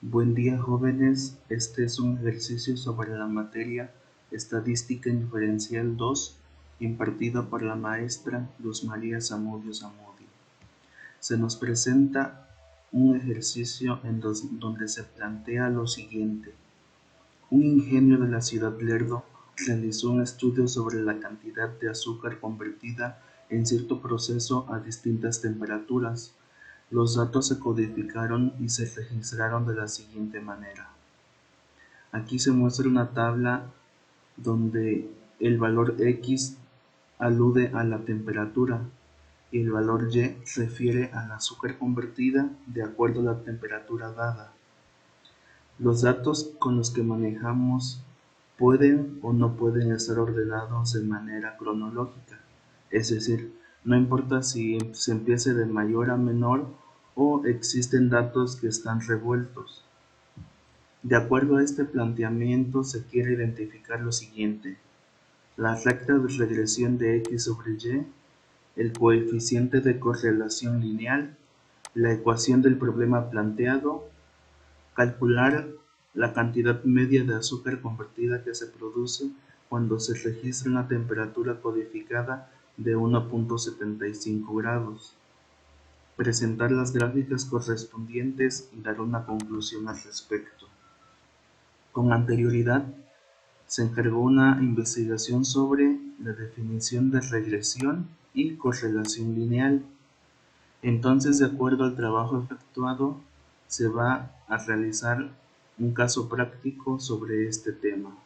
Buen día, jóvenes. Este es un ejercicio sobre la materia Estadística Inferencial 2, impartida por la maestra Luz María Zamudio Zamudio. Se nos presenta un ejercicio donde se plantea lo siguiente. Un ingenio de la ciudad Lerdo realizó un estudio sobre la cantidad de azúcar convertida en cierto proceso a distintas temperaturas. Los datos se codificaron y se registraron de la siguiente manera. Aquí se muestra una tabla donde el valor X alude a la temperatura y el valor Y refiere al azúcar convertida de acuerdo a la temperatura dada. Los datos con los que manejamos pueden o no pueden estar ordenados de manera cronológica, es decir, no importa si se empiece de mayor a menor o existen datos que están revueltos. De acuerdo a este planteamiento se quiere identificar lo siguiente: la recta de regresión de x sobre y, el coeficiente de correlación lineal, la ecuación del problema planteado, calcular la cantidad media de azúcar convertida que se produce cuando se registra una temperatura codificada de 1.75 grados, presentar las gráficas correspondientes y dar una conclusión al respecto. Con anterioridad, se encargó una investigación sobre la definición de regresión y correlación lineal. Entonces, de acuerdo al trabajo efectuado, se va a realizar un caso práctico sobre este tema.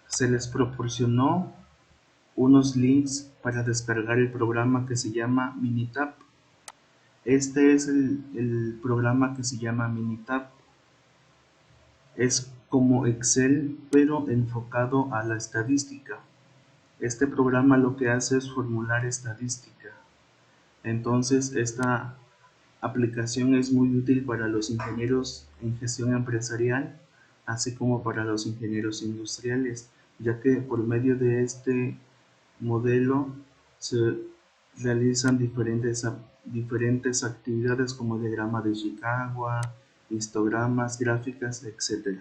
Se les proporcionó unos links para descargar el programa que se llama Minitab. Este es el programa que se llama Minitab. Es como Excel, pero enfocado a la estadística. Este programa lo que hace es formular estadística. Entonces, esta aplicación es muy útil para los ingenieros en gestión empresarial, así como para los ingenieros industriales, ya que por medio de este modelo se realizan diferentes actividades como diagrama de Chicago, histogramas, gráficas, etc.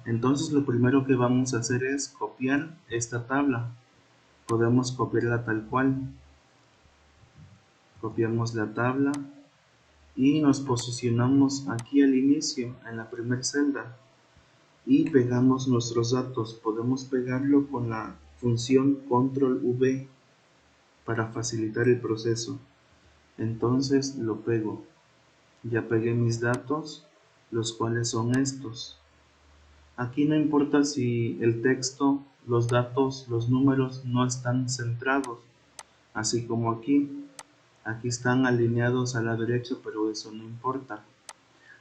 Entonces lo primero que vamos a hacer es copiar esta tabla. Podemos copiarla tal cual. Copiamos la tabla y nos posicionamos aquí al inicio, en la primera celda, y pegamos nuestros datos. Podemos pegarlo con la función control V para facilitar el proceso. Entonces lo pego. Ya pegué mis datos, los cuales son estos. Aquí no importa si el texto, los datos, los números no están centrados, así como aquí. Aquí están alineados a la derecha, pero eso no importa.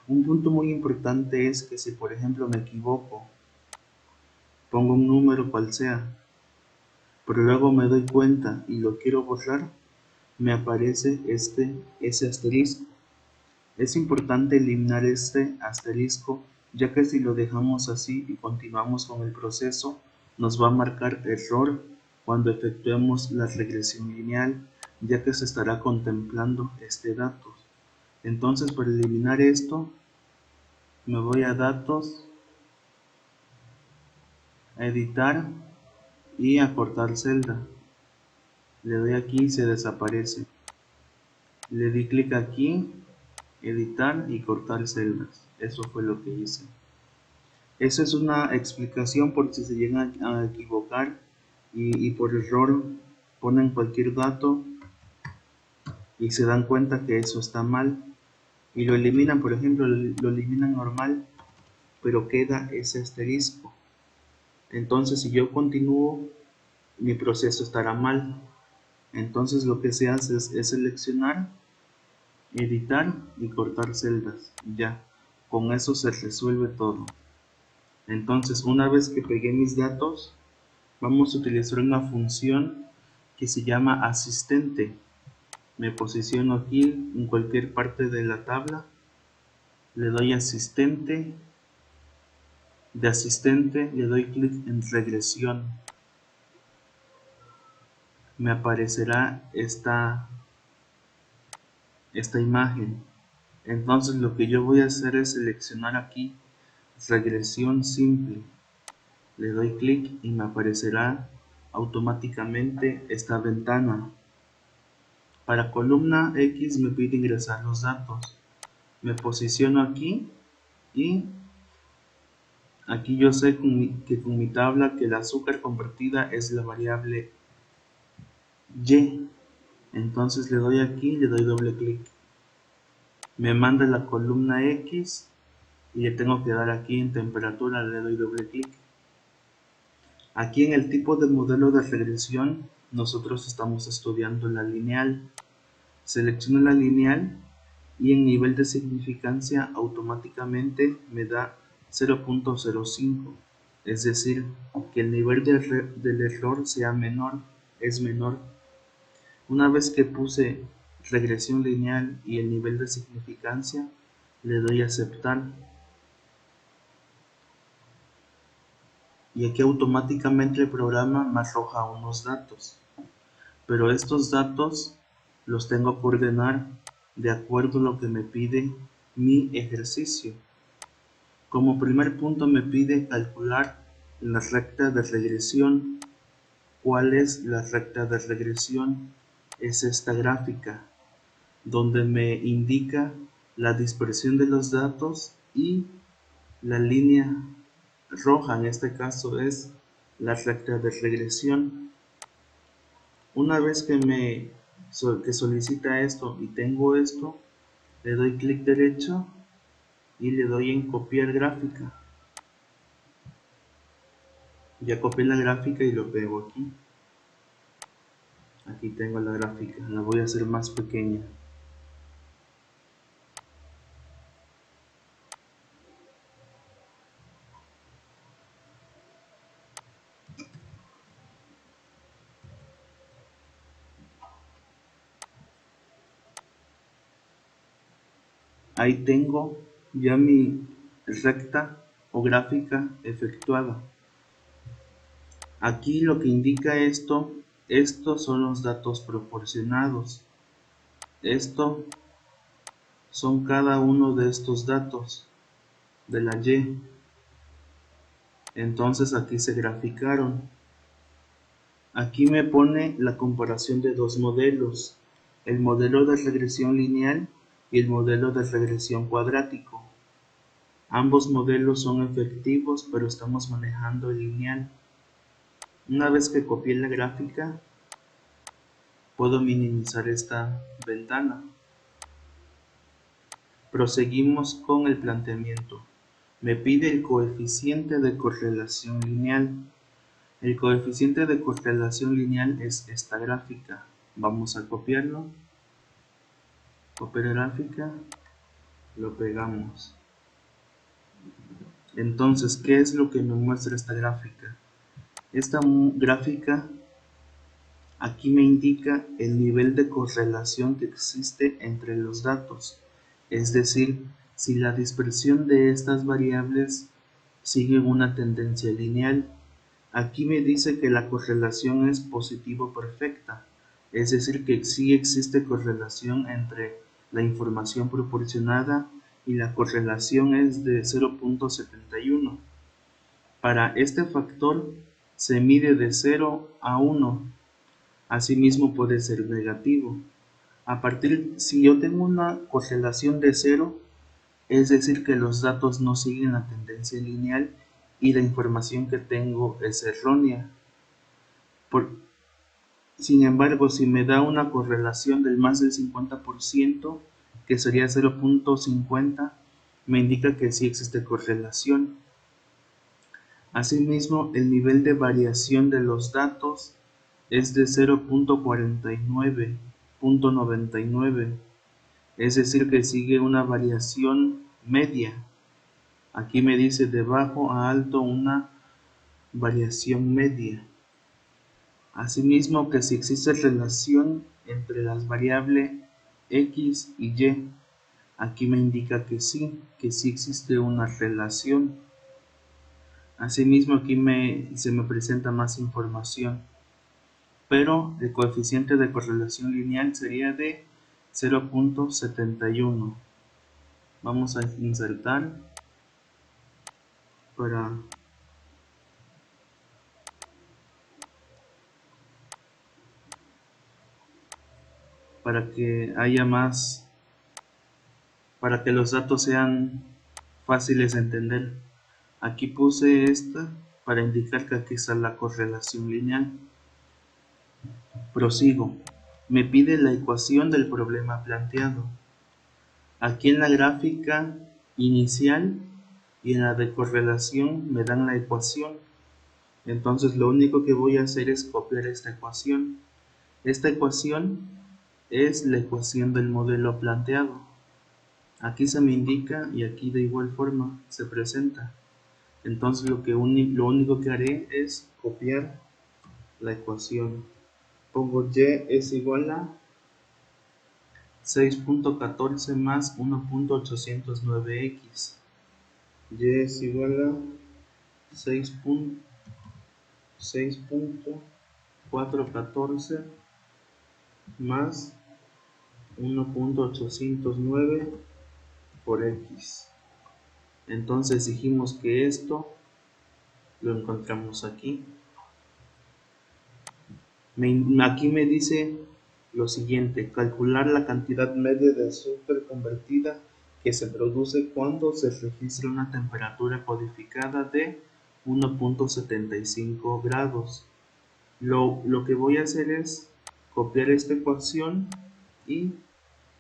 Un punto muy importante es que si por ejemplo me equivoco, pongo un número cual sea, pero luego me doy cuenta y lo quiero borrar, me aparece ese asterisco. Es importante eliminar este asterisco, ya que si lo dejamos así y continuamos con el proceso, nos va a marcar error cuando efectuemos la regresión lineal, ya que se estará contemplando este dato. Entonces, para eliminar esto, me voy a datos, a editar y a cortar celda. Le doy aquí y se desaparece. Le di clic aquí, editar y cortar celdas. Eso fue lo que hice. Esa es una explicación por si se llegan a equivocar y por error ponen cualquier dato y se dan cuenta que eso está mal y lo eliminan. Por ejemplo, lo eliminan normal, pero queda ese asterisco. Entonces, si yo continúo, mi proceso estará mal. Entonces lo que se hace es seleccionar, editar y cortar celdas. Ya, con eso se resuelve todo. Entonces, una vez que pegué mis datos, vamos a utilizar una función que se llama asistente. Me posiciono aquí en cualquier parte de la tabla, le doy asistente, de asistente le doy clic en regresión. Me aparecerá esta imagen. Entonces lo que yo voy a hacer es seleccionar aquí regresión simple. Le doy clic y me aparecerá automáticamente esta ventana. Para columna X me pide ingresar los datos. Me posiciono aquí y aquí yo sé que con mi tabla que el azúcar convertida es la variable Y. Entonces le doy aquí y le doy doble clic. Me manda la columna X y le tengo que dar aquí en temperatura, le doy doble clic. Aquí en el tipo de modelo de regresión nosotros estamos estudiando la lineal. Selecciono la lineal y en nivel de significancia automáticamente me da 0.05, es decir, que el nivel del error es menor. Una vez que puse regresión lineal y el nivel de significancia, le doy a aceptar y aquí automáticamente el programa me arroja unos datos, pero estos datos los tengo que ordenar de acuerdo a lo que me pide mi ejercicio. Como primer punto me pide calcular la recta de regresión. ¿Cuál es la recta de regresión? Es esta gráfica, donde me indica la dispersión de los datos y la línea roja, en este caso, es la recta de regresión. Una vez que solicita esto y tengo esto, le doy clic derecho y le doy en copiar gráfica. Ya copié la gráfica y lo pego aquí. Aquí tengo la gráfica, la voy a hacer más pequeña. Ahí tengo ya mi recta o gráfica efectuada. Aquí lo que indica estos son los datos proporcionados. Esto son cada uno de estos datos de la Y. Entonces aquí se graficaron. Aquí me pone la comparación de dos modelos, el modelo de regresión lineal y el modelo de regresión cuadrático. Ambos modelos son efectivos, pero estamos manejando el lineal. Una vez que copié la gráfica, puedo minimizar esta ventana. Proseguimos con el planteamiento. Me pide el coeficiente de correlación lineal. El coeficiente de correlación lineal es esta gráfica. Vamos a copiarlo. Copiar gráfica. Lo pegamos. Entonces, ¿qué es lo que me muestra esta gráfica? Esta gráfica aquí me indica el nivel de correlación que existe entre los datos. Es decir, si la dispersión de estas variables sigue una tendencia lineal. Aquí me dice que la correlación es positivo perfecta, es decir, que sí existe correlación entre la información proporcionada y la correlación es de 0.71. Para este factor se mide de 0 a 1, asimismo puede ser negativo. Si yo tengo una correlación de 0, es decir que los datos no siguen la tendencia lineal y la información que tengo es errónea. Sin embargo, si me da una correlación del más del 50%, que sería 0.50, me indica que sí existe correlación. Asimismo, el nivel de variación de los datos es de 0.49.99, es decir que sigue una variación media. Aquí me dice de bajo a alto una variación media. Asimismo que si existe relación entre las variables X y Y, aquí me indica que sí existe una relación. Asimismo aquí se me presenta más información, pero el coeficiente de correlación lineal sería de 0.71. Vamos a insertar para que haya más, para que los datos sean fáciles de entender. Aquí puse esta para indicar que aquí está la correlación lineal. Prosigo. Me pide la ecuación del problema planteado. Aquí en la gráfica inicial y en la de correlación me dan la ecuación. Entonces lo único que voy a hacer es copiar esta ecuación. Esta ecuación es la ecuación del modelo planteado. Aquí se me indica y aquí de igual forma se presenta. Entonces lo único que haré es copiar la ecuación. Pongo y es igual a 6.14 más 1.809x. Y es igual a 6.414 más 1.809 por x. Entonces dijimos que esto lo encontramos aquí. Aquí me dice lo siguiente: calcular la cantidad media de azúcar convertida que se produce cuando se registra una temperatura codificada de 1.75 grados. Lo que voy a hacer es copiar esta ecuación y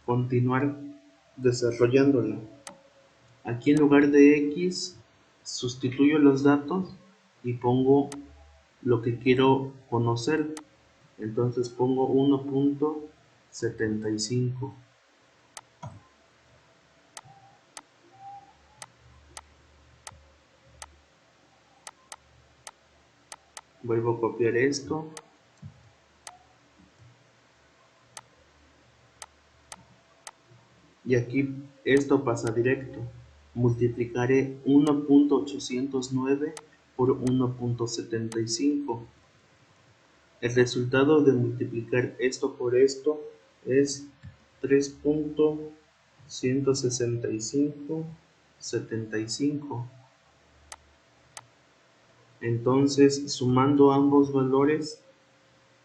continuar desarrollándola. Aquí en lugar de x sustituyo los datos y pongo lo que quiero conocer. Entonces pongo 1.75. Vuelvo a copiar esto. Y aquí esto pasa directo. Multiplicaré 1.809 por 1.75. El resultado de multiplicar esto por esto es 3.165,75. Entonces, sumando ambos valores,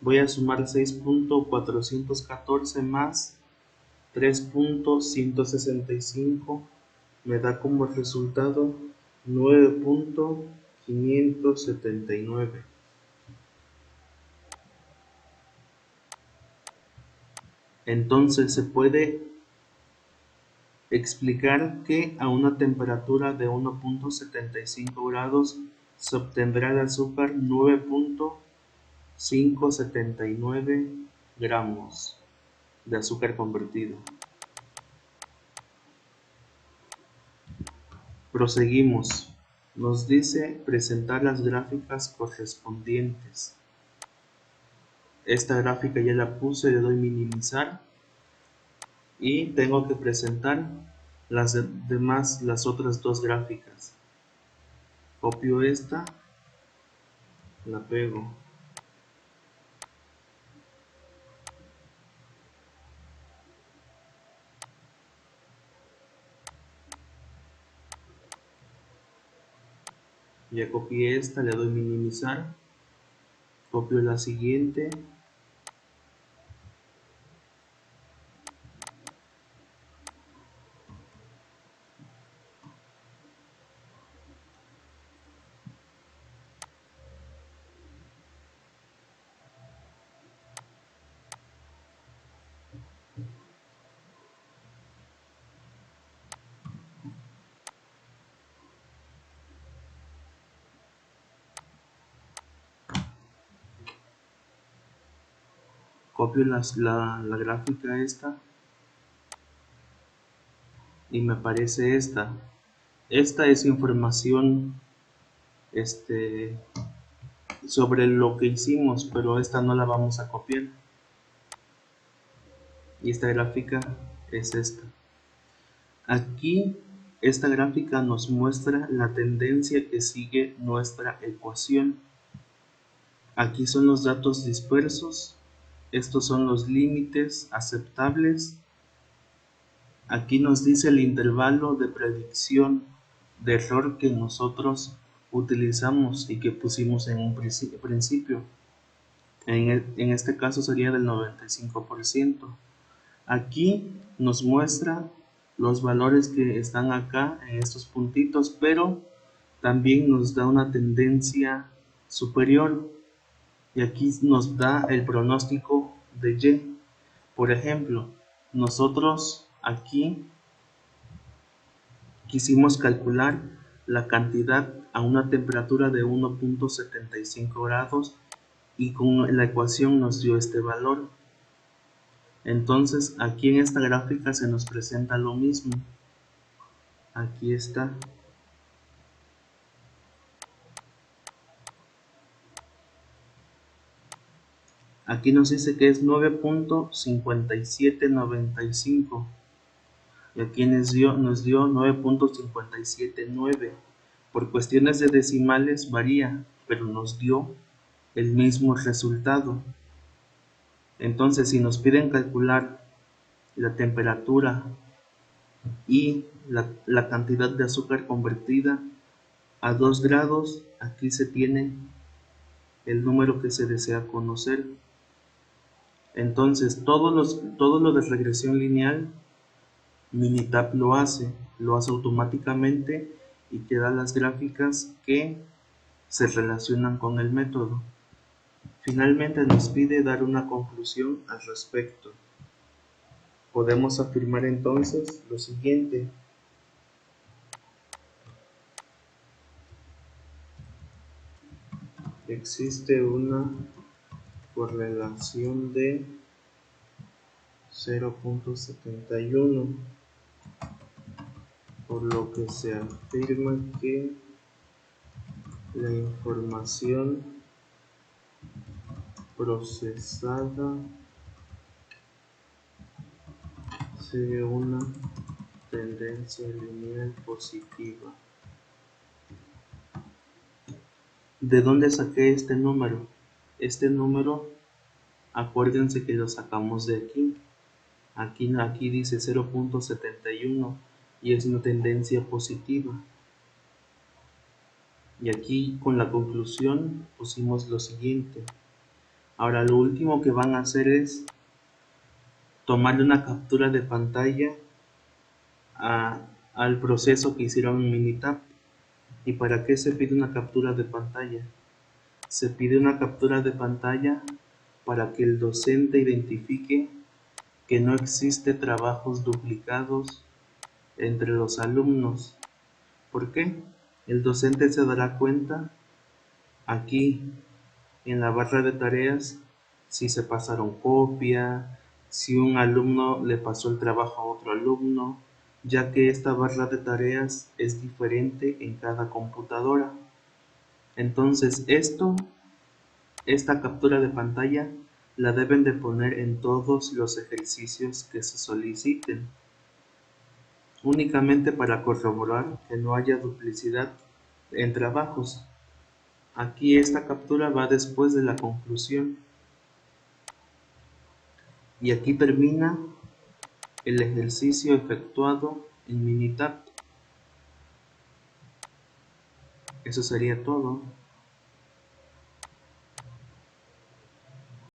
voy a sumar 6.414 más 3.165, me da como resultado 9.579. Entonces se puede explicar que a una temperatura de 1.75 grados se obtendrá de azúcar 9.579 gramos de azúcar convertido. Proseguimos. Nos dice presentar las gráficas correspondientes. Esta gráfica ya la puse, le doy minimizar y tengo que presentar las otras dos gráficas. Copio esta, la pego. Ya copié esta, le doy minimizar, copio la siguiente, copio la gráfica esta y me aparece esta. Esta es información sobre lo que hicimos, pero esta no la vamos a copiar. Y esta gráfica es esta. Aquí esta gráfica nos muestra la tendencia que sigue nuestra ecuación. Aquí son los datos dispersos, estos son los límites aceptables, Aquí nos dice el intervalo de predicción de error que nosotros utilizamos y que pusimos en un principio. En este caso sería del 95%. Aquí nos muestra los valores que están acá en estos puntitos, pero también nos da una tendencia superior y aquí nos da el pronóstico de Y. Por ejemplo, nosotros aquí quisimos calcular la cantidad a una temperatura de 1.75 grados y con la ecuación nos dio este valor. Entonces aquí en esta gráfica se nos presenta lo mismo. Aquí está. Aquí nos dice que es 9.5795 y aquí nos dio 9.579. Por cuestiones de decimales varía, pero nos dio el mismo resultado. Entonces, si nos piden calcular la temperatura y la cantidad de azúcar convertida a 2 grados, aquí se tiene el número que se desea conocer. Entonces, todo lo de regresión lineal, Minitab lo hace automáticamente y te da las gráficas que se relacionan con el método. Finalmente nos pide dar una conclusión al respecto. Podemos afirmar entonces lo siguiente. Existe una correlación de 0.71, por lo que se afirma que la información procesada sigue una tendencia lineal positiva. ¿De dónde saqué este número? Este número, acuérdense que lo sacamos de aquí. Aquí dice 0.71 y es una tendencia positiva. Y aquí con la conclusión pusimos lo siguiente. Ahora lo último que van a hacer es tomarle una captura de pantalla al proceso que hicieron en Minitab. ¿Y para qué se pide una captura de pantalla? Se pide una captura de pantalla para que el docente identifique que no existe trabajos duplicados entre los alumnos. ¿Por qué? El docente se dará cuenta aquí en la barra de tareas si se pasaron copia, si un alumno le pasó el trabajo a otro alumno, ya que esta barra de tareas es diferente en cada computadora. Entonces esta captura de pantalla la deben de poner en todos los ejercicios que se soliciten, únicamente para corroborar que no haya duplicidad en trabajos. Aquí esta captura va después de la conclusión. Y aquí termina el ejercicio efectuado en Minitab. Eso sería todo.